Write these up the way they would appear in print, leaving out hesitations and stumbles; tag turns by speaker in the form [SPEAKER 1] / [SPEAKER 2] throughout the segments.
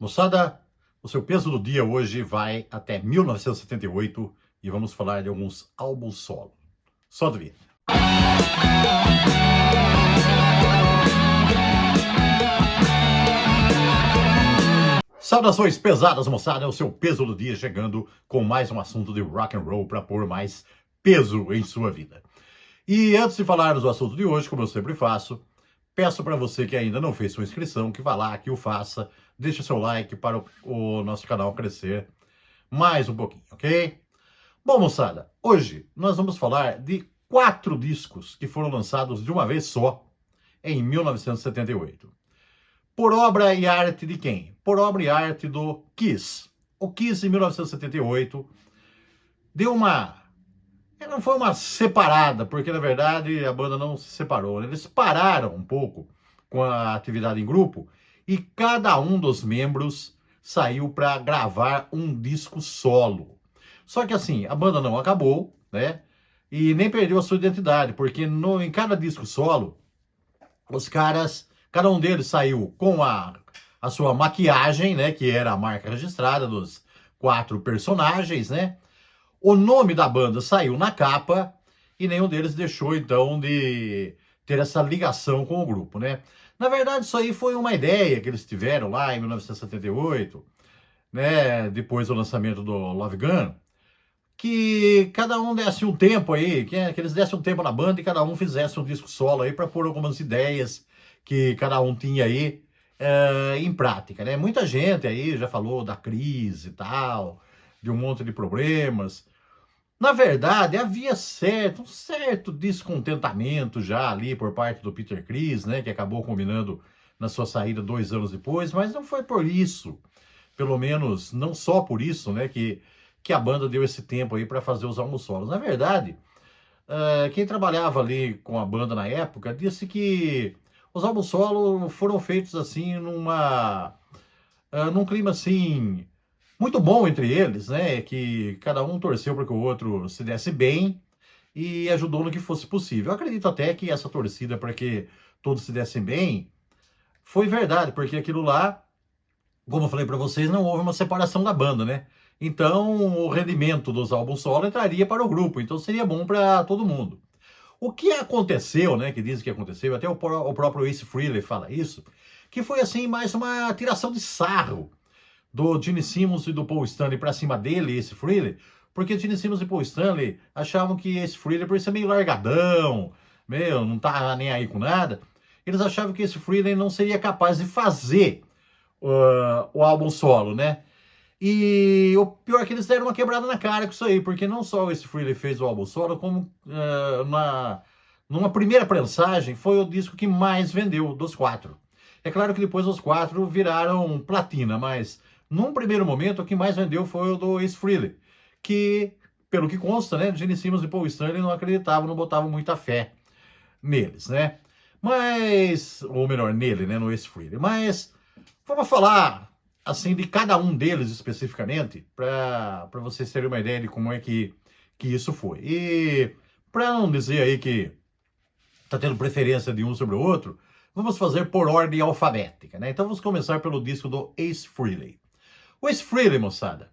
[SPEAKER 1] Moçada, o seu peso do dia hoje vai até 1978 e vamos falar de alguns álbuns solo. Só do vídeo. Saudações pesadas, moçada, é o seu peso do dia chegando com mais um assunto de rock and roll para pôr mais peso em sua vida. E antes de falarmos do assunto de hoje, como eu sempre faço, peço para você que ainda não fez sua inscrição, que vá lá, que o faça, deixe seu like para o nosso canal crescer mais um pouquinho, ok? Bom, moçada, hoje nós vamos falar de 4 discos que foram lançados de uma vez só em 1978. Por obra e arte de quem? Por obra e arte do Kiss. O Kiss, em 1978, deu uma... Não foi uma separada, porque na verdade a banda não se separou. Eles pararam um pouco com a atividade em grupo e cada um dos membros saiu para gravar um disco solo. Só que assim, a banda não acabou, né? E nem perdeu a sua identidade, porque em cada disco solo, os caras, cada um deles saiu com a sua maquiagem, né? Que era a marca registrada dos 4 personagens, né? O nome da banda saiu na capa e nenhum deles deixou, então, de ter essa ligação com o grupo, né? Na verdade, isso aí foi uma ideia que eles tiveram lá em 1978, né? Depois do lançamento do Love Gun, que cada um desse um tempo aí, que eles dessem um tempo na banda e cada um fizesse um disco solo aí para pôr algumas ideias que cada um tinha aí em prática, né? Muita gente aí já falou da crise e tal, de um monte de problemas. Na verdade, havia um certo descontentamento já ali por parte do Peter Criss, né, que acabou combinando na sua saída 2 anos depois, mas não foi por isso, pelo menos não só por isso, né, que a banda deu esse tempo aí para fazer os álbuns solos. Na verdade, quem trabalhava ali com a banda na época disse que os álbuns solo foram feitos assim num clima assim muito bom entre eles, né? Que cada um torceu para que o outro se desse bem e ajudou no que fosse possível. Eu acredito até que essa torcida para que todos se dessem bem foi verdade, porque aquilo lá, como eu falei para vocês, não houve uma separação da banda, né? Então o rendimento dos álbuns solo entraria para o grupo, então seria bom para todo mundo. O que aconteceu, né? Que dizem que aconteceu, até o próprio Ace Frehley fala isso, que foi assim mais uma tiração de sarro do Gene Simmons e do Paul Stanley para cima dele, esse Frehley, porque Gene Simmons e Paul Stanley achavam que esse Frehley, por ser meio largadão, não tá nem aí com nada, eles achavam que esse Frehley não seria capaz de fazer o álbum solo, né? E o pior é que eles deram uma quebrada na cara com isso aí, porque não só esse Frehley fez o álbum solo, como numa primeira prensagem foi o disco que mais vendeu dos 4. É claro que depois os 4 viraram platina, mas num primeiro momento, o que mais vendeu foi o do Ace Frehley, que, pelo que consta, né, Gene Simmons e Paul Stanley não acreditavam, não botavam muita fé neles, né? Mas, ou melhor, nele, né, no Ace Frehley. Mas, vamos falar, assim, de cada um deles especificamente, para vocês terem uma ideia de como é que isso foi. E, para não dizer aí que tá tendo preferência de um sobre o outro, vamos fazer por ordem alfabética, né? Então, vamos começar pelo disco do Ace Frehley. O Ace Frehley, moçada,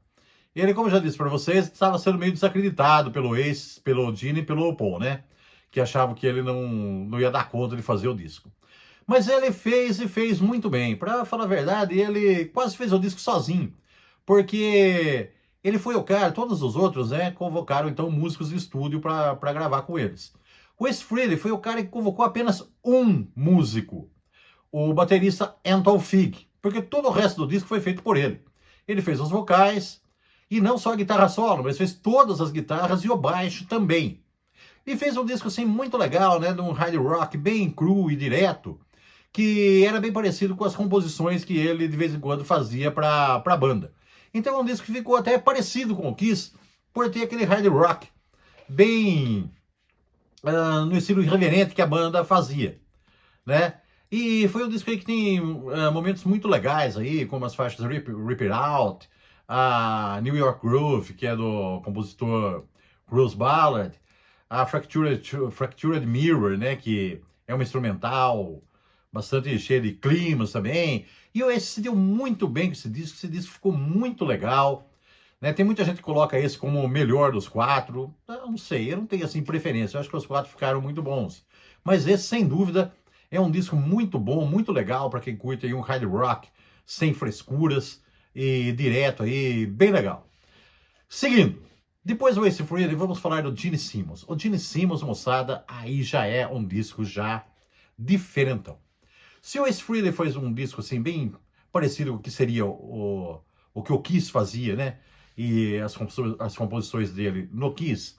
[SPEAKER 1] ele, como eu já disse para vocês, estava sendo meio desacreditado pelo Ace, pelo Gene e pelo Paul, né? Que achavam que ele não ia dar conta de fazer o disco. Mas ele fez e fez muito bem. Para falar a verdade, ele quase fez o disco sozinho. Porque ele foi o cara, todos os outros, né? Convocaram então músicos de estúdio para gravar com eles. O Ace Frehley foi o cara que convocou apenas um músico, o baterista Anton Fig, porque todo o resto do disco foi feito por ele. Ele fez os vocais, e não só a guitarra solo, mas fez todas as guitarras e o baixo também. E fez um disco assim muito legal, né, de um hard rock bem cru e direto, que era bem parecido com as composições que ele de vez em quando fazia para a banda. Então é um disco que ficou até parecido com o Kiss, por ter aquele hard rock bem no estilo irreverente que a banda fazia, né? E foi um disco aí que tem momentos muito legais aí, como as faixas Rip It Out, a New York Groove, que é do compositor Bruce Ballard, a Fractured Mirror, né, que é uma instrumental bastante cheio de climas também. E o Oasis se deu muito bem com esse disco ficou muito legal. Né? Tem muita gente que coloca esse como o melhor dos quatro. Eu não sei, eu não tenho assim preferência. Eu acho que os quatro ficaram muito bons. Mas esse, sem dúvida, é um disco muito bom, muito legal para quem curte aí um hard rock sem frescuras e direto aí, bem legal. Seguindo, depois do Ace Frehley, vamos falar do Gene Simmons. O Gene Simmons, moçada, aí já é um disco já diferentão. Se o Ace Frehley fez um disco assim bem parecido com o que seria o que o Kiss fazia, né? E as composições dele no Kiss.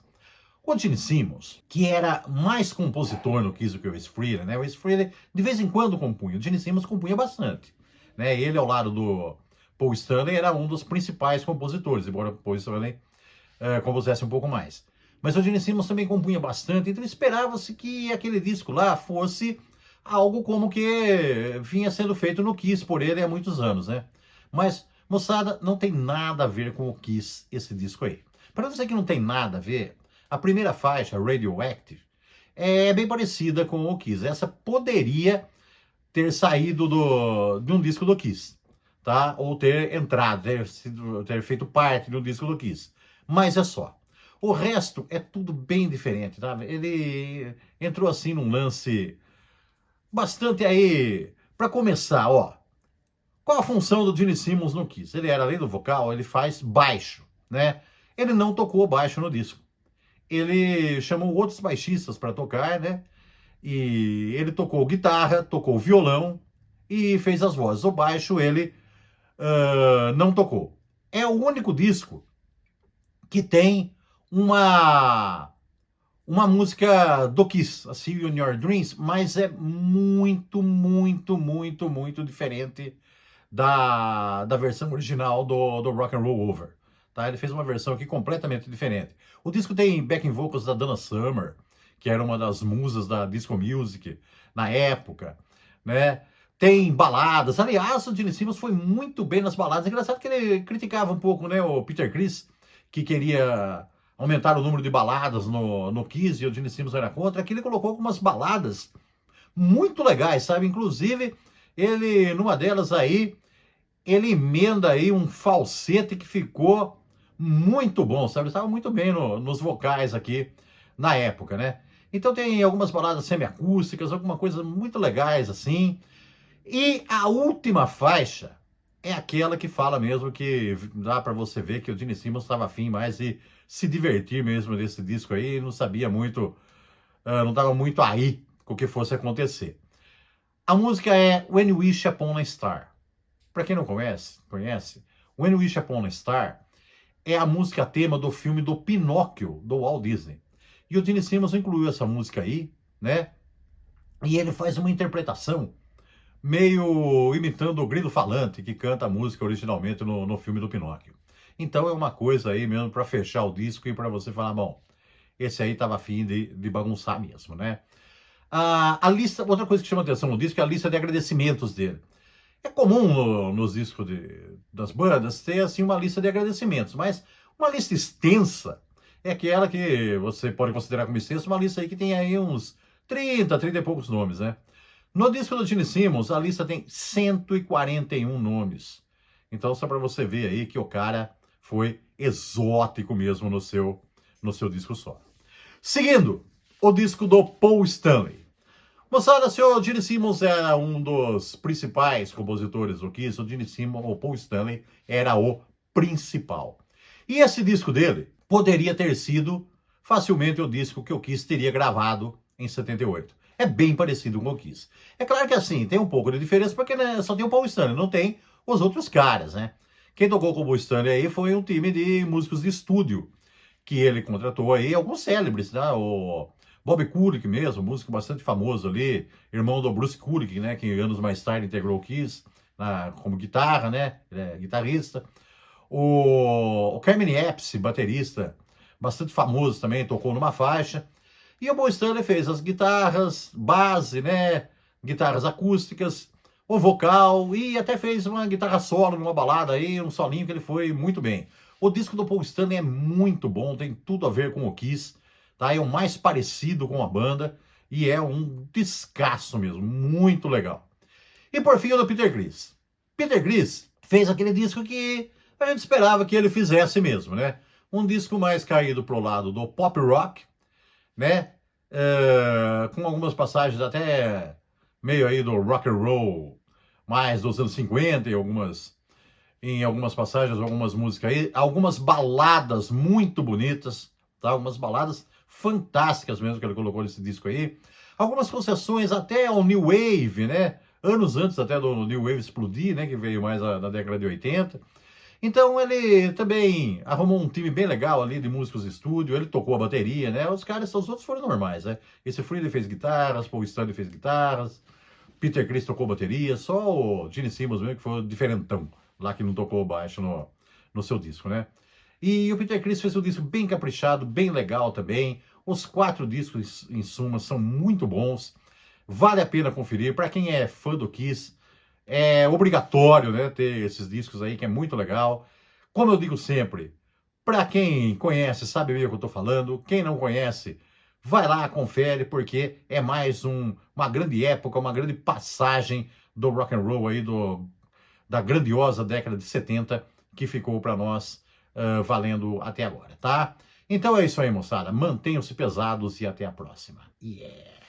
[SPEAKER 1] O Gene Simmons, que era mais compositor no Kiss do que o Ace Frehley, né? O Ace Frehley de vez em quando compunha. O Gene Simmons compunha bastante, né? Ele ao lado do Paul Stanley era um dos principais compositores, embora o Paul Stanley compusesse um pouco mais. Mas o Gene Simmons também compunha bastante, então esperava-se que aquele disco lá fosse algo como que vinha sendo feito no Kiss por ele há muitos anos, né? Mas, moçada, não tem nada a ver com o Kiss esse disco aí. Para não dizer que não tem nada a ver, a primeira faixa, Radioactive, é bem parecida com o Kiss. Essa poderia ter saído de um disco do Kiss, tá? Ou ter entrado, ter feito parte do disco do Kiss. Mas é só. O resto é tudo bem diferente, tá? Ele entrou assim num lance bastante aí. Para começar, ó. Qual a função do Gene Simmons no Kiss? Ele era, além do vocal, ele faz baixo, né? Ele não tocou baixo no disco. Ele chamou outros baixistas para tocar, né? E ele tocou guitarra, tocou violão e fez as vozes. O baixo ele não tocou. É o único disco que tem uma música do Kiss, a See You in Your Dreams, mas é muito, muito, muito, muito diferente da versão original do Rock and Roll Over. Tá? Ele fez uma versão aqui completamente diferente. O disco tem backing vocals da Donna Summer, que era uma das musas da disco music na época, né? Tem baladas. Aliás, o Gene Simmons foi muito bem nas baladas. É engraçado que ele criticava um pouco, né, o Peter Criss, que queria aumentar o número de baladas no Kiss, e o Gene Simmons era contra. Aqui ele colocou algumas baladas muito legais, sabe? Inclusive, ele, numa delas aí, ele emenda aí um falsete que ficou muito bom, sabe? Estava muito bem nos vocais aqui na época, né? Então tem algumas baladas semiacústicas, alguma coisa muito legais assim. E a última faixa é aquela que fala mesmo que dá para você ver que o Gene Simmons estava afim mais de se divertir mesmo nesse disco aí, não sabia muito, não estava muito aí com o que fosse acontecer. A música é When You Wish Upon a Star. Para quem não conhece, When You Wish Upon a Star é a música tema do filme do Pinóquio, do Walt Disney. E o Gene Simmons incluiu essa música aí, né? E ele faz uma interpretação meio imitando o Grilo Falante, que canta a música originalmente no filme do Pinóquio. Então é uma coisa aí mesmo para fechar o disco e para você falar, bom, esse aí tava afim de bagunçar mesmo, né? A lista, outra coisa que chama atenção no disco é a lista de agradecimentos dele. É comum nos discos das bandas ter assim uma lista de agradecimentos, mas uma lista extensa é aquela que você pode considerar como extensa, uma lista aí que tem aí uns 30 e poucos nomes, né? No disco do Gene Simmons, a lista tem 141 nomes. Então, só para você ver aí que o cara foi exótico mesmo no seu disco só. Seguindo, o disco do Paul Stanley. Moçada, se o Gene Simmons era um dos principais compositores do Kiss, o Gene Simmons, o Paul Stanley, era o principal. E esse disco dele poderia ter sido facilmente o disco que o Kiss teria gravado em 78. É bem parecido com o Kiss. É claro que assim, tem um pouco de diferença, porque né, só tem o Paul Stanley, não tem os outros caras, né? Quem tocou com o Paul Stanley aí foi um time de músicos de estúdio, que ele contratou aí, alguns célebres, né? O Bob Kulick mesmo, músico bastante famoso ali, irmão do Bruce Kulick, né? Que anos mais tarde integrou o Kiss como guitarra, né? Ele é guitarrista. O Carmine Appice, baterista, bastante famoso também, tocou numa faixa. E o Paul Stanley fez as guitarras, base, né? Guitarras acústicas, o vocal e até fez uma guitarra solo numa balada aí, um solinho que ele foi muito bem. O disco do Paul Stanley é muito bom, tem tudo a ver com o Kiss, tá? É o mais parecido com a banda e é um descasso mesmo, muito legal. E por fim, o do Peter Criss. Peter Criss fez aquele disco que a gente esperava que ele fizesse mesmo, né? Um disco mais caído pro lado do pop rock, né? Com algumas passagens até meio aí do rock and roll, mais dos anos 50 e em algumas passagens, algumas músicas aí, algumas baladas muito bonitas, tá? Algumas baladas fantásticas mesmo que ele colocou nesse disco aí. Algumas concessões até ao New Wave, né? Anos antes até do New Wave explodir, né? Que veio mais na década de 80. Então ele também arrumou um time bem legal ali de músicos de estúdio, ele tocou a bateria, né? Os outros foram normais, né? Esse Freddie fez guitarras, Paul Stanley fez guitarras, Peter Criss tocou bateria, só o Gene Simmons mesmo que foi o diferentão, lá que não tocou baixo no seu disco, né? E o Peter Criss fez um disco bem caprichado, bem legal também. Os 4 discos, em suma, são muito bons. Vale a pena conferir. Para quem é fã do Kiss, é obrigatório, né, ter esses discos aí, que é muito legal. Como eu digo sempre, para quem conhece, sabe bem o que eu estou falando. Quem não conhece, vai lá, confere, porque é mais uma grande época, uma grande passagem do rock and roll aí, da grandiosa década de 70, que ficou para nós valendo até agora, tá? Então é isso aí, moçada. Mantenham-se pesados e até a próxima. Yeah!